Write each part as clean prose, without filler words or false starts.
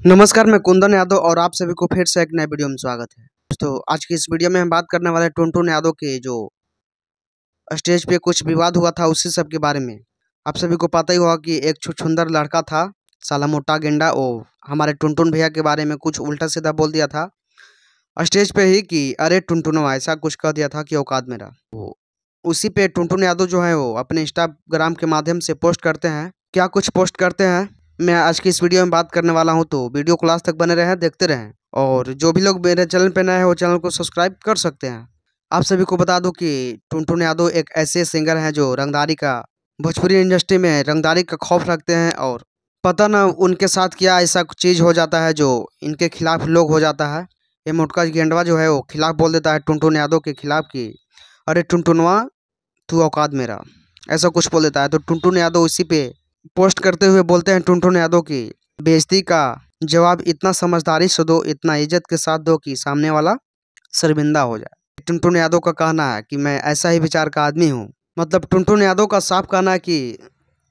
नमस्कार, मैं कुंदन यादव और आप सभी को फिर से एक नए वीडियो में स्वागत है। दोस्तों, आज की इस वीडियो में हम बात करने वाले हैं टुनटुन यादव के जो स्टेज पे कुछ विवाद हुआ था उसी सब के बारे में। आप सभी को पता ही होगा कि एक छुछुंदर लड़का था, साला मोटा गेंडा, वो हमारे टुनटुन भैया के बारे में कुछ उल्टा सीधा बोल दिया था स्टेज पे ही कि अरे टुनटुनवा, ऐसा कुछ कह दिया था कि औकात मेरा। वो उसी पे टुनटुन यादव जो है वो अपने इंस्टाग्राम के माध्यम से पोस्ट करते हैं। क्या कुछ पोस्ट करते हैं मैं आज की इस वीडियो में बात करने वाला हूं, तो वीडियो को लास्ट तक बने रहें, देखते रहें। और जो भी लोग मेरे चैनल पे नए हैं वो चैनल को सब्सक्राइब कर सकते हैं। आप सभी को बता दूं कि टुनटुन यादव एक ऐसे सिंगर हैं जो रंगदारी का, भोजपुरी इंडस्ट्री में रंगदारी का खौफ रखते हैं। और पता ना उनके साथ क्या ऐसा चीज़ हो जाता है जो इनके खिलाफ लोग हो जाता है। ये मोटका गेंडवा जो है वो खिलाफ बोल देता है टुनटुन यादव के खिलाफ कि अरे टुनटुनवा, तू औकात मेरा, ऐसा कुछ बोल देता है। तो टुनटुन यादव इसी पे पोस्ट करते हुए बोलते हैं टुनटुन यादव की बेइज्जती का जवाब इतना समझदारी से दो, इतना इज्जत के साथ दो कि सामने वाला शर्मिंदा हो जाए। टुनटुन यादव का कहना है कि मैं ऐसा ही विचार का आदमी हूँ। मतलब टुनटुन यादव का साफ कहना है कि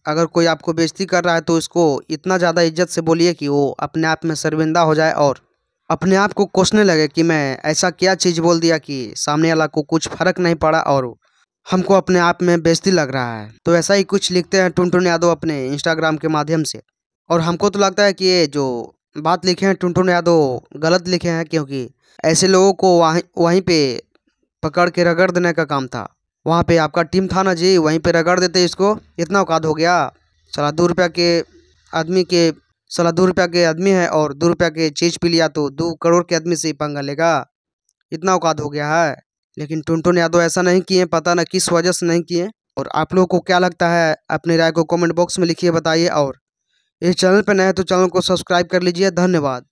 अगर कोई आपको बेइज्जती कर रहा है तो इसको इतना ज़्यादा इज्जत से बोलिए कि वो अपने आप में शर्मिंदा हो जाए और अपने आप को कोसने लगे कि मैं ऐसा क्या चीज़ बोल दिया कि सामने वाला को कुछ फर्क नहीं पड़ा और हमको अपने आप में बेइज्जती लग रहा है। तो ऐसा ही कुछ लिखते हैं टुनटुन यादव अपने इंस्टाग्राम के माध्यम से। और हमको तो लगता है कि ये जो बात लिखे हैं टुनटुन यादव गलत लिखे हैं, क्योंकि ऐसे लोगों को वहीं वहीं पे पकड़ के रगड़ देने का काम था। वहाँ पे आपका टीम था ना जी, वहीं पे रगड़ देते इसको। इतना औकात हो गया। साला 2 रुपया के आदमी के साला 2 रुपया के आदमी है और 2 रुपया के चीज़ पी लिया तो 2 करोड़ के आदमी से ही पंगा लेगा। इतना औकात हो गया है। लेकिन टुनटुन यादव ऐसा नहीं किए, पता ना किस वजह से नहीं किए। और आप लोगों को क्या लगता है, अपनी राय को कमेंट बॉक्स में लिखिए, बताइए। और इस चैनल पर नए हैं तो चैनल को सब्सक्राइब कर लीजिए। धन्यवाद।